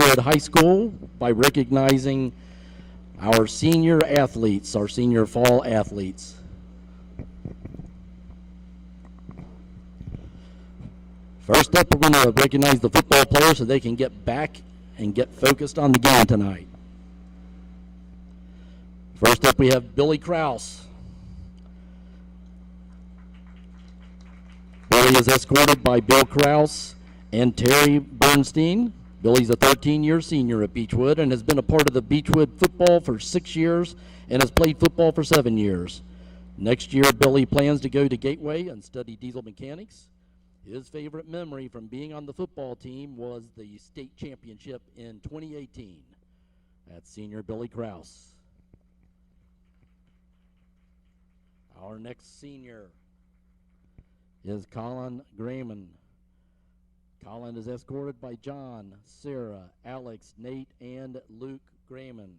Beechwood High School by recognizing our senior athletes, our senior fall athletes. First up, we're going to recognize the football players so they can get back and get focused on the game tonight. First up, we have Billy Kraus. Billy is escorted by Bill Kraus and Terry Bernstein. Billy's a 13-year senior at Beechwood and has been a part of the Beechwood football for 6 years and has played football for 7 years. Next year, Billy plans to go to Gateway and study diesel mechanics. His favorite memory from being on the football team was the state championship in 2018. That's senior Billy Kraus. Our next senior is Colin Grayman. Colin is escorted by John, Sarah, Alex, Nate, and Luke Grayman.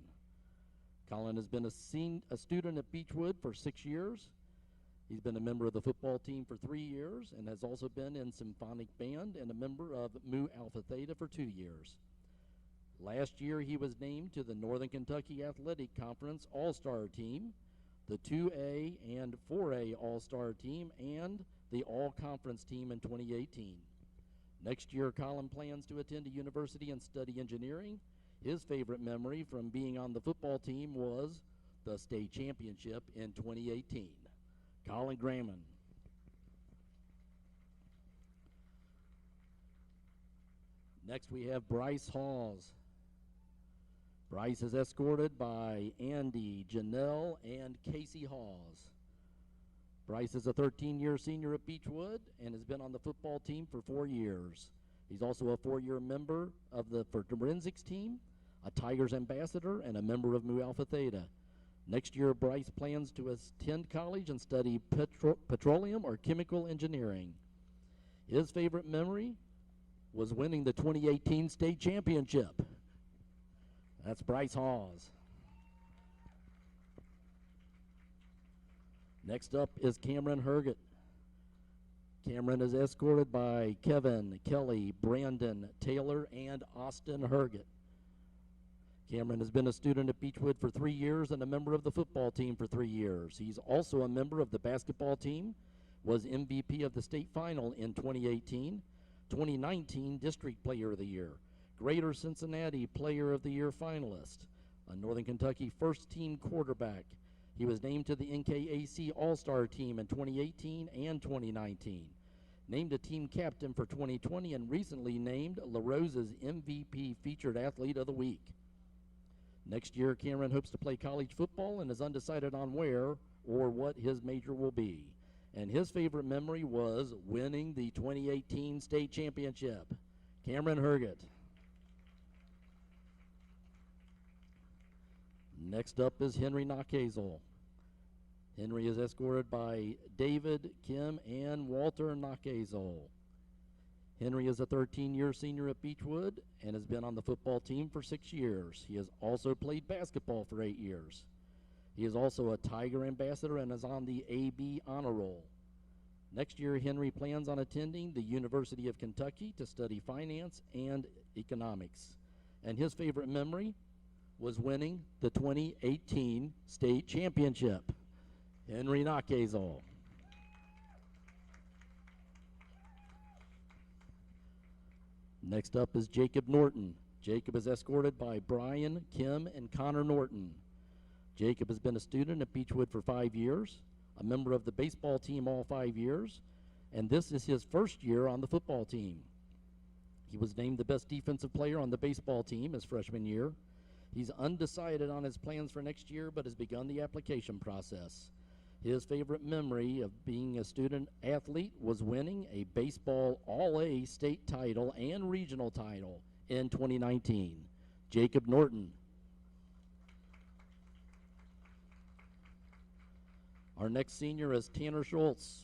Colin has been a student at Beechwood for 6 years. He's been a member of the football team for 3 years and has also been in symphonic band and a member of Mu Alpha Theta for 2 years. Last year, he was named to the Northern Kentucky Athletic Conference All-Star Team, the 2A and 4A All-Star Team, and the All-Conference Team in 2018. Next year, Colin plans to attend a university and study engineering. His favorite memory from being on the football team was the state championship in 2018. Colin Grayman. Next, we have Bryce Halls. Bryce is escorted by Andy, Janelle, and Casey Hawes. Bryce is a 13-year senior at Beechwood and has been on the football team for 4 years. He's also a 4-year member of the forensics team, a Tigers ambassador, and a member of Mu Alpha Theta. Next year, Bryce plans to attend college and study petroleum or chemical engineering. His favorite memory was winning the 2018 state championship. That's Bryce Hawes. Next up is Cameron Herget. Cameron is escorted by Kevin, Kelly, Brandon, Taylor, and Austin Herget. Cameron has been a student at Beechwood for 3 years and a member of the football team for 3 years. He's also a member of the basketball team, was MVP of the state final in 2018, 2019 District Player of the Year, Greater Cincinnati Player of the Year finalist, a Northern Kentucky first-team quarterback. He was named to the NKAC All-Star Team in 2018 and 2019, named a team captain for 2020, and recently named La Rose's MVP Featured Athlete of the Week. Next year, Cameron hopes to play college football and is undecided on where or what his major will be. And his favorite memory was winning the 2018 state championship. Cameron Herget. Next up is Henry Nachhazel. Henry is escorted by David, Kim, and Walter Nachhazel. Henry is a 13-year senior at Beechwood and has been on the football team for 6 years. He has also played basketball for 8 years. He is also a Tiger ambassador and is on the AB Honor Roll. Next year, Henry plans on attending the University of Kentucky to study finance and economics. And his favorite memory was winning the 2018 state championship. Henry Nachhazel. Next up is Jacob Norton. Jacob is escorted by Brian, Kim, and Connor Norton. Jacob has been a student at Beechwood for 5 years, a member of the baseball team all 5 years, and this is his first year on the football team. He was named the best defensive player on the baseball team his freshman year. He's undecided on his plans for next year, but has begun the application process. His favorite memory of being a student athlete was winning a baseball All-A state title and regional title in 2019. Jacob Norton. Our next senior is Tanner Schultz.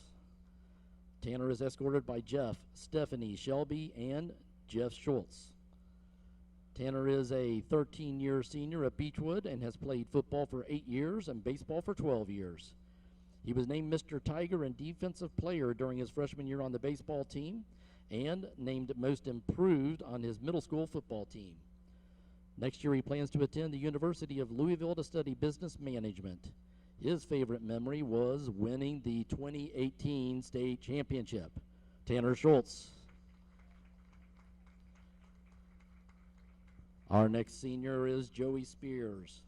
Tanner is escorted by Jeff, Stephanie, Shelby, and Jeff Schultz. Tanner is a 13-year senior at Beechwood and has played football for 8 years and baseball for 12 years. He was named Mr. Tiger and Defensive Player during his freshman year on the baseball team and named Most Improved on his middle school football team. Next year, he plans to attend the University of Louisville to study business management. His favorite memory was winning the 2018 state championship. Tanner Schultz. Our next senior is Joey Spears.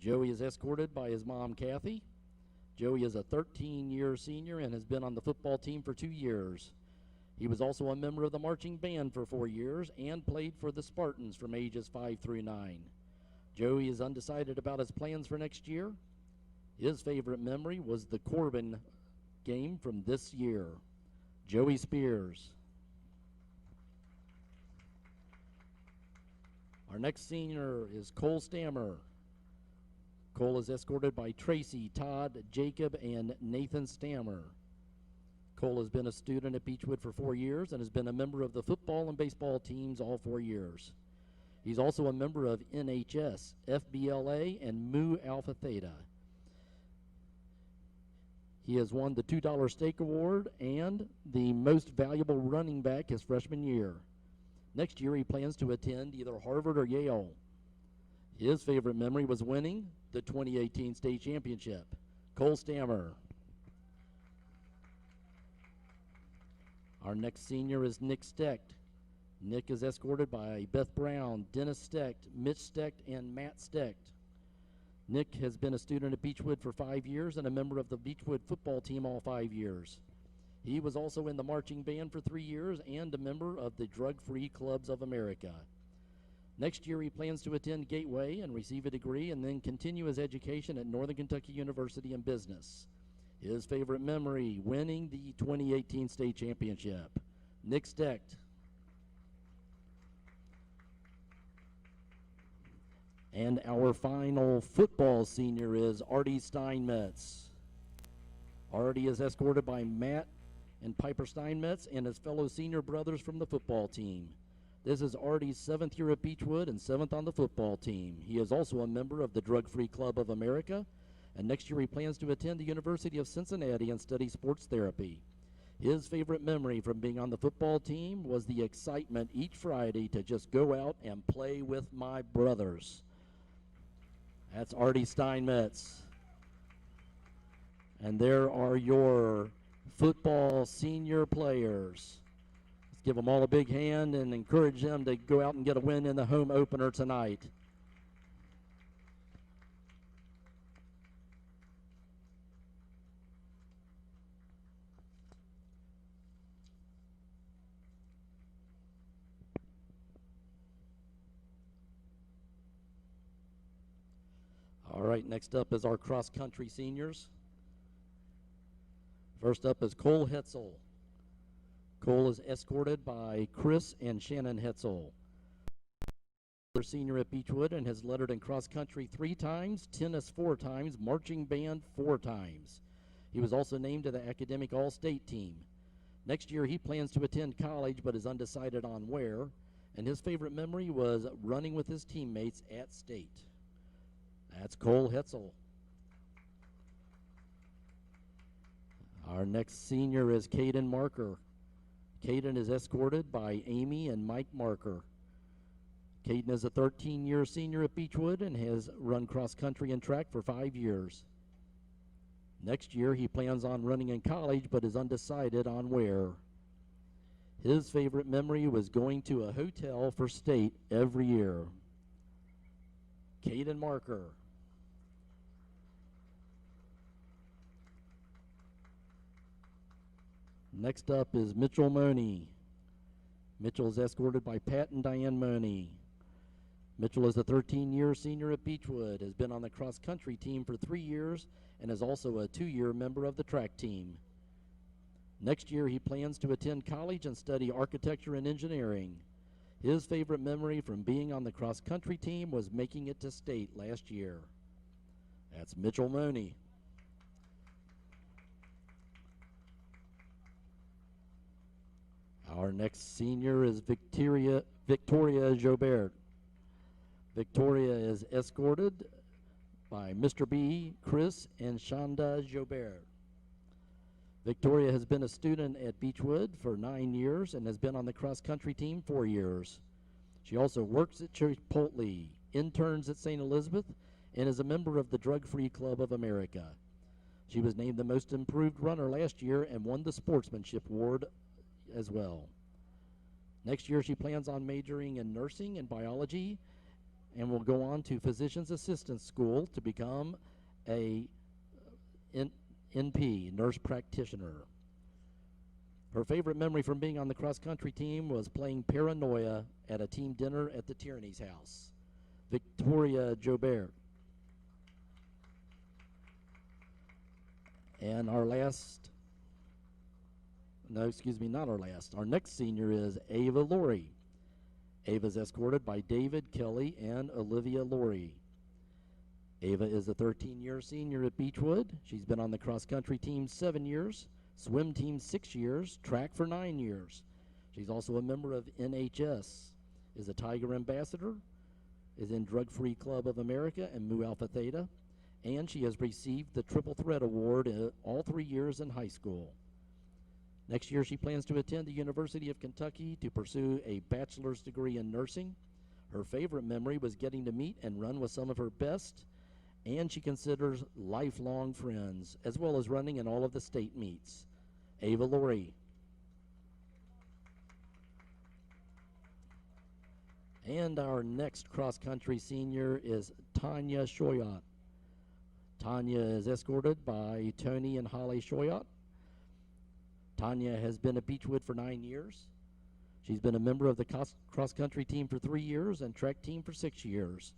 Joey is escorted by his mom, Kathy. Joey is a 13-year senior and has been on the football team for 2 years. He was also a member of the marching band for 4 years and played for the Spartans from ages 5 through 9. Joey is undecided about his plans for next year. His favorite memory was the Corbin game from this year. Joey Spears. Our next senior is Cole Stammer. Cole is escorted by Tracy, Todd, Jacob, and Nathan Stammer. Cole has been a student at Beechwood for 4 years and has been a member of the football and baseball teams all 4 years. He's also a member of NHS, FBLA, and Mu Alpha Theta. He has won the $2 Stake Award and the Most Valuable Running Back his freshman year. Next year, he plans to attend either Harvard or Yale. His favorite memory was winning the 2018 state championship. Cole Stammer. Our next senior is Nick Stecht. Nick is escorted by Beth Brown, Dennis Stecht, Mitch Stecht, and Matt Stecht. Nick has been a student at Beechwood for 5 years and a member of the Beechwood football team all 5 years. He was also in the marching band for 3 years and a member of the Drug-Free Clubs of America. Next year, he plans to attend Gateway and receive a degree and then continue his education at Northern Kentucky University in Business. His favorite memory, winning the 2018 state championship. Nick Stecht. And our final football senior is Artie Steinmetz. Artie is escorted by Matt and Piper Steinmetz and his fellow senior brothers from the football team. This is Artie's 7th year at Beechwood and 7th on the football team. He is also a member of the Drug-Free Club of America, and next year he plans to attend the University of Cincinnati and study sports therapy. His favorite memory from being on the football team was the excitement each Friday to just go out and play with my brothers. That's Artie Steinmetz. And there are your football senior players. Let's give them all a big hand and encourage them to go out and get a win in the home opener tonight. All right, next up is our cross-country seniors. First up is Cole Hetzel. Cole is escorted by Chris and Shannon Hetzel. They're senior at Beechwood and has lettered in cross-country 3 times, tennis 4 times, marching band 4 times. He was also named to the academic all-state team. Next year, he plans to attend college but is undecided on where, and his favorite memory was running with his teammates at state. That's Cole Hetzel. Our next senior is Caden Marker. Caden is escorted by Amy and Mike Marker. Caden is a 13-year senior at Beechwood and has run cross-country and track for 5 years. Next year, he plans on running in college but is undecided on where. His favorite memory was going to a hotel for state every year. Caden Marker. Next up is Mitchell Money. Mitchell is escorted by Pat and Diane Money. Mitchell is a 13-year senior at Beechwood, has been on the cross-country team for 3 years, and is also a 2-year member of the track team. Next year, he plans to attend college and study architecture and engineering. His favorite memory from being on the cross-country team was making it to state last year. That's Mitchell Money. Our next senior is Victoria Jobert. Victoria is escorted by Mr. B, Chris, and Shonda Jobert. Victoria has been a student at Beechwood for 9 years and has been on the cross-country team 4 years. She also works at Chipotle, interns at St. Elizabeth, and is a member of the Drug-Free Club of America. She was named the most improved runner last year and won the Sportsmanship Award as well. Next year, she plans on majoring in nursing and biology and will go on to physician's assistant school to become a NP, nurse practitioner. Her favorite memory from being on the cross-country team was playing Paranoia at a team dinner at the Tierney's house. Victoria Jobert. And our last, no, excuse me, not our last. Our next senior is Ava Laurie. Ava is escorted by David Kelly and Olivia Laurie. Ava is a 13-year senior at Beechwood. She's been on the cross-country team 7 years, swim team 6 years, track for 9 years. She's also a member of NHS, is a Tiger Ambassador, is in Drug-Free Club of America and Mu Alpha Theta, and she has received the Triple Threat Award all 3 years in high school. Next year, she plans to attend the University of Kentucky to pursue a bachelor's degree in nursing. Her favorite memory was getting to meet and run with some of her best, and she considers lifelong friends, as well as running in all of the state meets. Ava Laurie. And our next cross-country senior is Tanya Shoyat. Tanya is escorted by Tony and Holly Shoyat. Tanya has been at Beechwood for 9 years. She's been a member of the cross-country team for 3 years and track team for 6 years.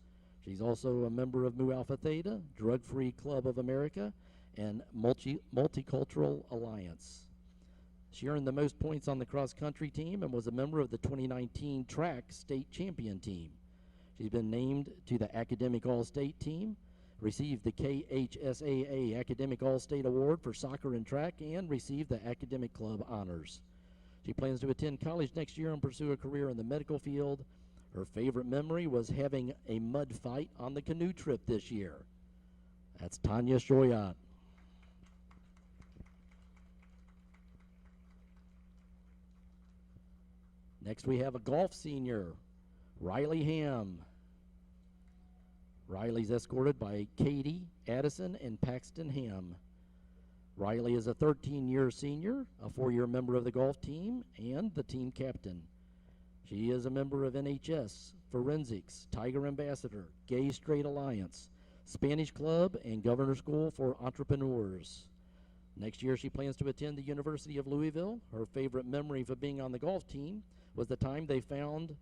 She's also a member of Mu Alpha Theta, Drug-Free Club of America, and Multicultural Alliance. She earned the most points on the cross-country team and was a member of the 2019 track state champion team. She's been named to the Academic All-State team, received the KHSAA Academic All-State Award for soccer and track, and received the Academic Club Honors. She plans to attend college next year and pursue a career in the medical field. Her favorite memory was having a mud fight on the canoe trip this year. That's Tanya Shoyat. Next we have a golf senior, Riley Ham. Riley's escorted by Katie Addison and Paxton Ham. Riley is a 13-year senior, a 4-year member of the golf team, and the team captain. She is a member of NHS, Forensics, Tiger Ambassador, Gay Straight Alliance, Spanish Club, and Governor School for Entrepreneurs. Next year, she plans to attend the University of Louisville. Her favorite memory for being on the golf team was the time they found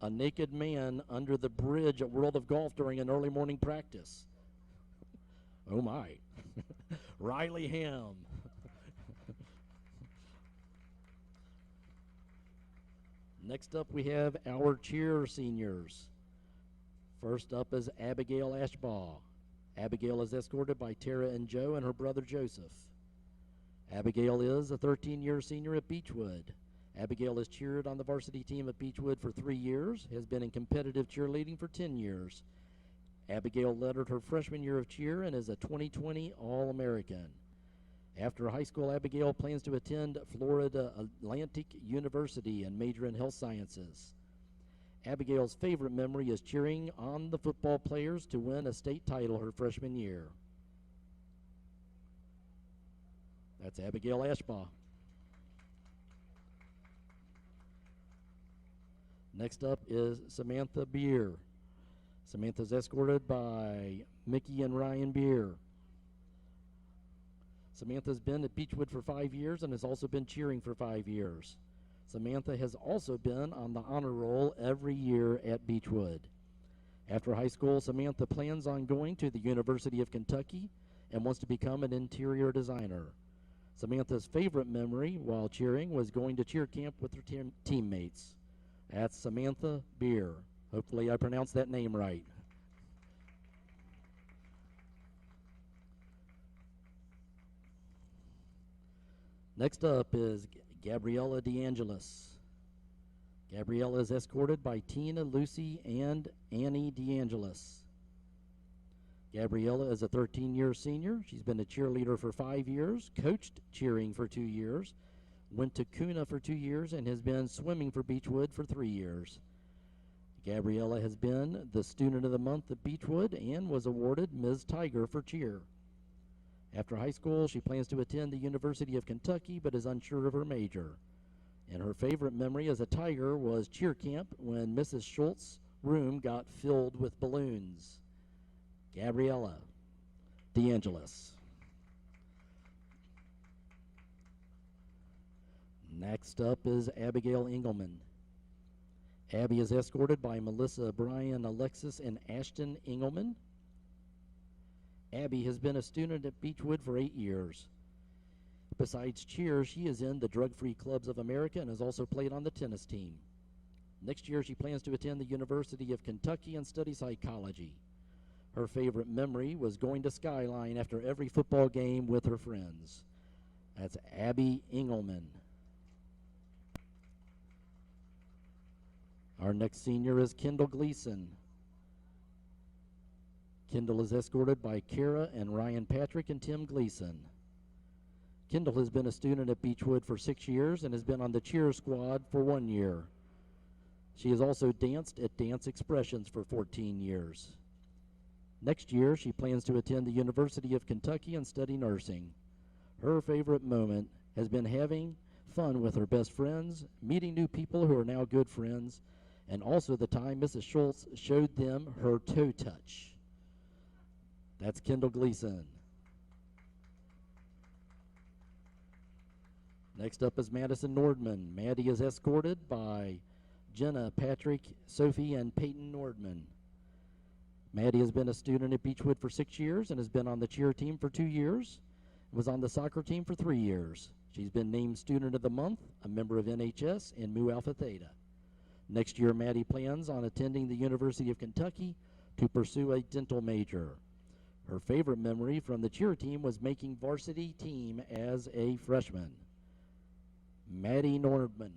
a naked man under the bridge at World of Golf during an early morning practice. Oh my. Riley Ham. Next up we have our cheer seniors. First up is Abigail Ashbaugh. Abigail is escorted by Tara and Joe and her brother Joseph. Abigail is a 13-year senior at Beechwood. Abigail has cheered on the varsity team at Beechwood for 3 years, has been in competitive cheerleading for 10 years. Abigail lettered her freshman year of cheer and is a 2020 All-American. After high school, Abigail plans to attend Florida Atlantic University and major in health sciences. Abigail's favorite memory is cheering on the football players to win a state title her freshman year. That's Abigail Ashbaugh. Next up is Samantha Beer. Samantha's escorted by Mickey and Ryan Beer. Samantha's been at Beechwood for 5 years and has also been cheering for 5 years. Samantha has also been on the honor roll every year at Beechwood. After high school, Samantha plans on going to the University of Kentucky and wants to become an interior designer. Samantha's favorite memory while cheering was going to cheer camp with her teammates. That's Samantha Beer. Hopefully I pronounced that name right. Next up is Gabriella DeAngelis. Gabriella is escorted by Tina, Lucy, and Annie DeAngelis. Gabriella is a 13-year senior. She's been a cheerleader for 5 years, coached cheering for 2 years, went to Kuna for 2 years, and has been swimming for Beechwood for 3 years. Gabriella has been the Student of the Month at Beechwood and was awarded Ms. Tiger for cheer. After high school, she plans to attend the University of Kentucky but is unsure of her major. And her favorite memory as a Tiger was cheer camp when Mrs. Schultz's room got filled with balloons. Gabriella DeAngelis. Next up is Abigail Engelman. Abby is escorted by Melissa, Brian, Alexis, and Ashton Engelman. Abby has been a student at Beechwood for 8 years. Besides cheer, she is in the Drug-Free Clubs of America and has also played on the tennis team. Next year, she plans to attend the University of Kentucky and study psychology. Her favorite memory was going to Skyline after every football game with her friends. That's Abby Engelman. Our next senior is Kendall Gleason. Kendall is escorted by Kara and Ryan Patrick and Tim Gleason. Kendall has been a student at Beechwood for 6 years and has been on the cheer squad for 1 year. She has also danced at Dance Expressions for 14 years. Next year, she plans to attend the University of Kentucky and study nursing. Her favorite moment has been having fun with her best friends, meeting new people who are now good friends, and also the time Mrs. Schultz showed them her toe touch. That's Kendall Gleason. Next up is Madison Nordman. Maddie is escorted by Jenna, Patrick, Sophie, and Peyton Nordman. Maddie has been a student at Beechwood for 6 years and has been on the cheer team for 2 years, was on the soccer team for 3 years. She's been named Student of the Month, a member of NHS, and Mu Alpha Theta. Next year, Maddie plans on attending the University of Kentucky to pursue a dental major. Her favorite memory from the cheer team was making varsity team as a freshman. Maddie Nordman.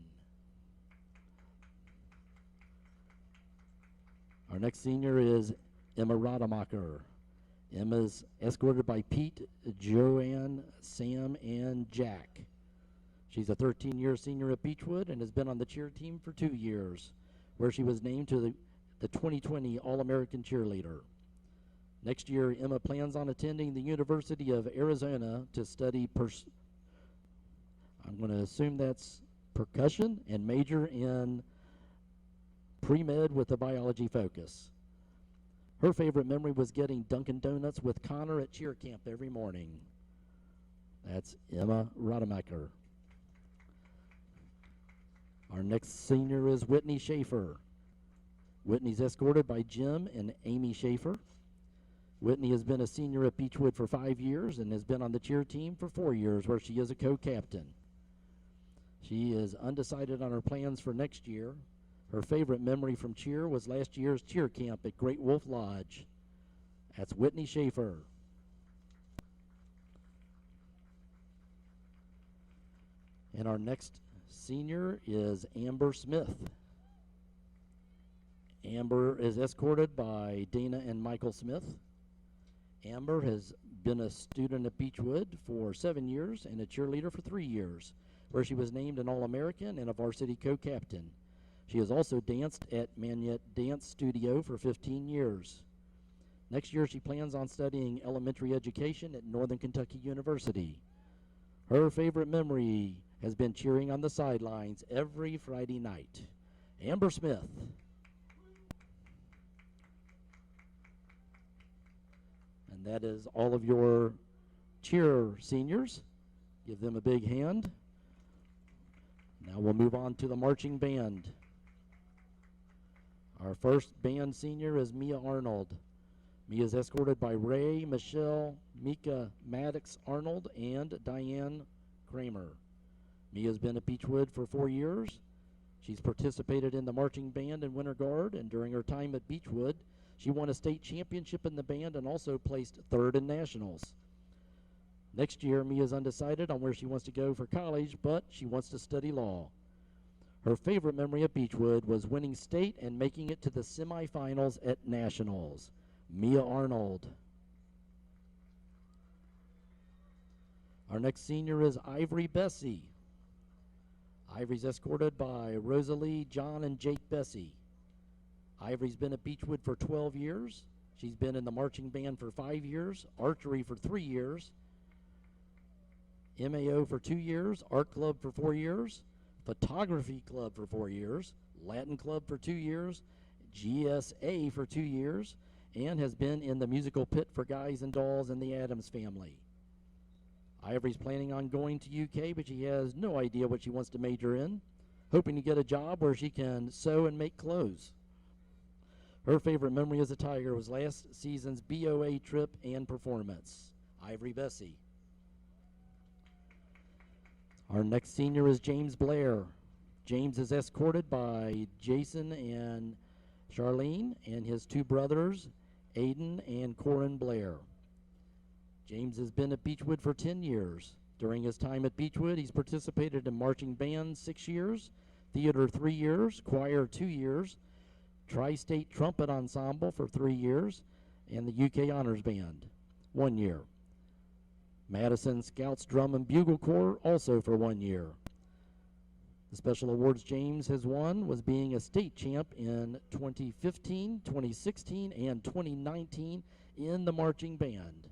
Our next senior is Emma Rademacher. Emma's escorted by Pete, Joanne, Sam, and Jack. She's a 13-year senior at Beechwood and has been on the cheer team for 2 years, where she was named to the 2020 All-American Cheerleader. Next year, Emma plans on attending the University of Arizona to study I'm going to assume that's percussion and major in pre-med with a biology focus. Her favorite memory was getting Dunkin' Donuts with Connor at cheer camp every morning. That's Emma Rademacher. Our next senior is Whitney Schaefer. Whitney's escorted by Jim and Amy Schaefer. Whitney has been a senior at Beechwood for 5 years and has been on the cheer team for 4 years, where she is a co-captain. She is undecided on her plans for next year. Her favorite memory from cheer was last year's cheer camp at Great Wolf Lodge. That's Whitney Schaefer. And our next senior is Amber Smith. Amber is escorted by Dana and Michael Smith. Amber has been a student at Beechwood for 7 years and a cheerleader for 3 years, where she was named an All-American and a varsity co-captain. She has also danced at Manette Dance Studio for 15 years. Next year, she plans on studying elementary education at Northern Kentucky University. Her favorite memory has been cheering on the sidelines every Friday night. Amber Smith. And that is all of your cheer seniors. Give them a big hand. Now we'll move on to the marching band. Our first band senior is Mia Arnold. Mia is escorted by Ray, Michelle, Mika Maddox Arnold, and Diane Kramer. Mia has been at Beechwood for 4 years. She's participated in the marching band and Winter Guard, and during her time at Beechwood, she won a state championship in the band and also placed 3rd in nationals. Next year, Mia is undecided on where she wants to go for college, but she wants to study law. Her favorite memory at Beechwood was winning state and making it to the semifinals at nationals. Mia Arnold. Our next senior is Ivory Bessie. Ivory's escorted by Rosalie, John, and Jake Bessie. Ivory's been at Beechwood for 12 years. She's been in the marching band for 5 years, archery for 3 years, MAO for 2 years, art club for 4 years, photography club for 4 years, Latin club for 2 years, GSA for 2 years, and has been in the musical pit for Guys and Dolls and the Addams Family. Ivory's planning on going to UK, but she has no idea what she wants to major in, hoping to get a job where she can sew and make clothes. Her favorite memory as a Tiger was last season's BOA trip and performance. Ivory Bessie. Our next senior is James Blair. James is escorted by Jason and Charlene and his 2 brothers, Aiden and Corin Blair. James has been at Beechwood for 10 years. During his time at Beechwood, he's participated in marching band 6 years, theater 3 years, choir 2 years, Tri-State Trumpet Ensemble for 3 years, and the UK Honors Band 1 year. Madison Scouts Drum and Bugle Corps also for 1 year. The special awards James has won was being a state champ in 2015, 2016, and 2019 in the marching band.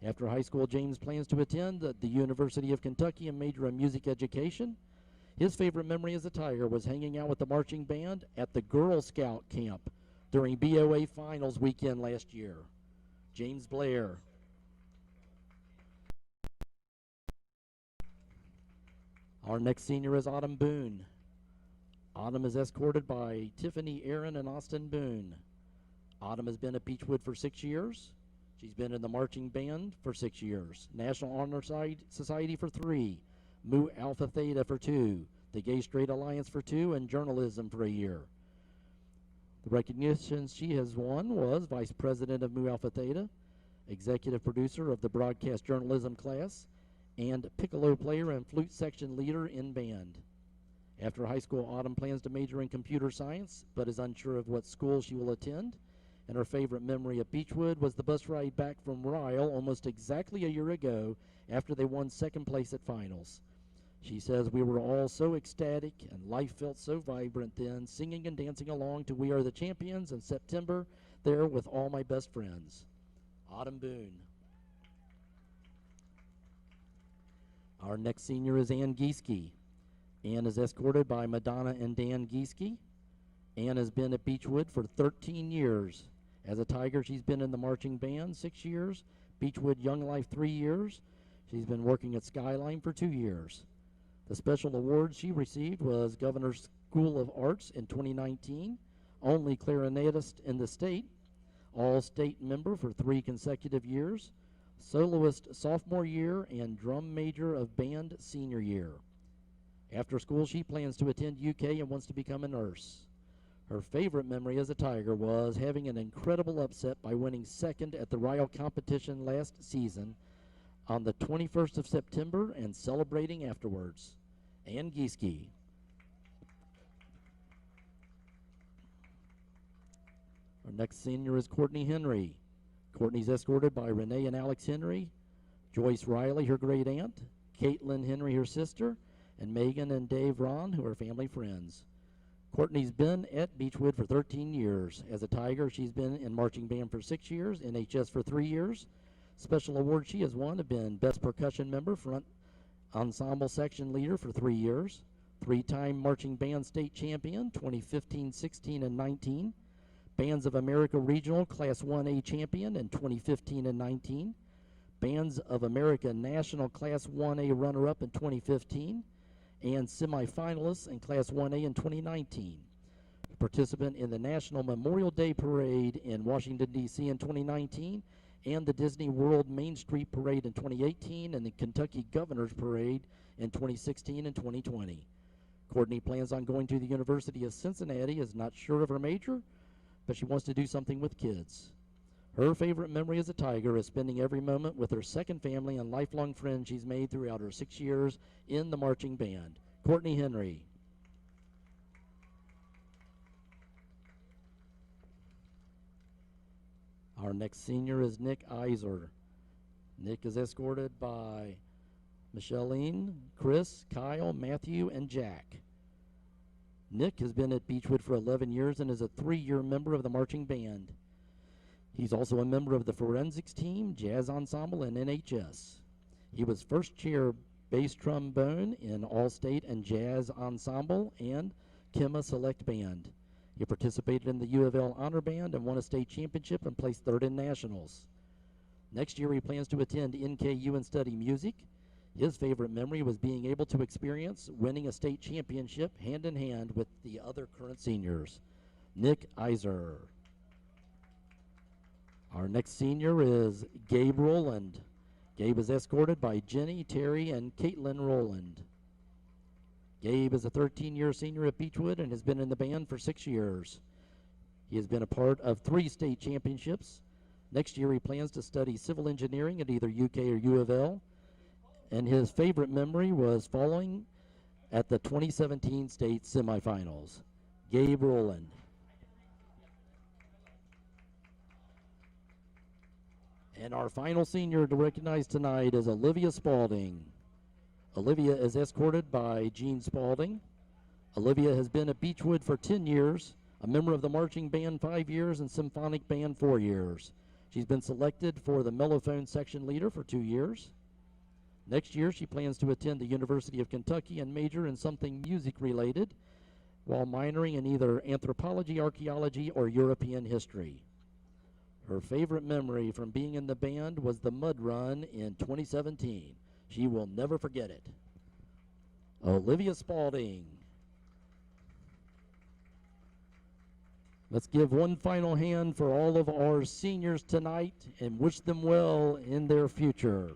After high school, James plans to attend the University of Kentucky and major in music education. His favorite memory as a Tiger was hanging out with the marching band at the Girl Scout camp during BOA finals weekend last year. James Blair. Our next senior is Autumn Boone. Autumn is escorted by Tiffany Aaron and Austin Boone. Autumn has been at Beechwood for 6 years. She's been in the marching band for 6 years, National Honor Society for 3, Mu Alpha Theta for 2, the Gay Straight Alliance for 2, and journalism for 1 year. The recognitions she has won was Vice President of Mu Alpha Theta, Executive Producer of the Broadcast Journalism class, and piccolo player and flute section leader in band. After high school, Autumn plans to major in computer science, but is unsure of what school she will attend. And her favorite memory at Beechwood was the bus ride back from Ryle almost exactly a year ago after they won 2nd place at finals. She says, "We were all so ecstatic and life felt so vibrant then, singing and dancing along to We Are the Champions in September there with all my best friends." Autumn Boone. Our next senior is Ann Gieske. Ann is escorted by Madonna and Dan Gieske. Ann has been at Beechwood for 13 years. As a Tiger, she's been in the marching band 6 years, Beechwood Young Life 3 years. She's been working at Skyline for 2 years. The special award she received was Governor's School of Arts in 2019, only clarinetist in the state, all-state member for 3 consecutive years, soloist sophomore year, and drum major of band senior year. After school, she plans to attend UK and wants to become a nurse. Her favorite memory as a Tiger was having an incredible upset by winning 2nd at the Ryle competition last season on the 21st of September and celebrating afterwards. Ann Gieske. Our next senior is Courtney Henry. Courtney's escorted by Renee and Alex Henry, Joyce Riley, her great aunt, Caitlin Henry, her sister, and Megan and Dave Ron, who are family friends. Courtney's been at Beechwood for 13 years. As a Tiger, she's been in marching band for 6 years, NHS for 3 years. Special awards she has won have been Best Percussion Member, Front Ensemble Section Leader for 3 years, 3-time Marching Band State Champion, 2015, 16, and 19, Bands of America Regional Class 1A Champion in 2015 and 19, Bands of America National Class 1A Runner-Up in 2015, and semifinalists in Class 1A in 2019. Participant in the National Memorial Day Parade in Washington, D.C. in 2019, and the Disney World Main Street Parade in 2018, and the Kentucky Governor's Parade in 2016 and 2020. Courtney plans on going to the University of Cincinnati, is not sure of her major, but she wants to do something with kids. Her favorite memory as a Tiger is spending every moment with her second family and lifelong friends she's made throughout her 6 years in the marching band. Courtney Henry. Our next senior is Nick Iser. Nick is escorted by Micheline, Chris, Kyle, Matthew, and Jack. Nick has been at Beechwood for 11 years and is a 3-year member of the marching band. He's also a member of the forensics team, jazz ensemble, and NHS. He was first chair bass trombone in all-state and jazz ensemble and Kemah Select Band. He participated in the U of L Honor Band and won a state championship and placed 3rd in nationals. Next year he plans to attend NKU and study music. His favorite memory was being able to experience winning a state championship hand in hand with the other current seniors. Nick Iser. Our next senior is Gabe Rowland. Gabe is escorted by Jenny, Terry, and Caitlin Rowland. Gabe is a 13-year senior at Beechwood and has been in the band for 6 years. He has been a part of 3 state championships. Next year he plans to study civil engineering at either UK or U of L. And his favorite memory was falling at the 2017 state semifinals. Gabe Rowland. And our final senior to recognize tonight is Olivia Spalding. Olivia is escorted by Jean Spalding. Olivia has been at Beechwood for 10 years, a member of the marching band 5 years, and symphonic band 4 years. She's been selected for the mellophone section leader for 2 years. Next year, she plans to attend the University of Kentucky and major in something music-related, while minoring in either anthropology, archaeology, or European history. Her favorite memory from being in the band was the mud run in 2017. She will never forget it. Olivia Spalding. Let's give one final hand for all of our seniors tonight and wish them well in their future.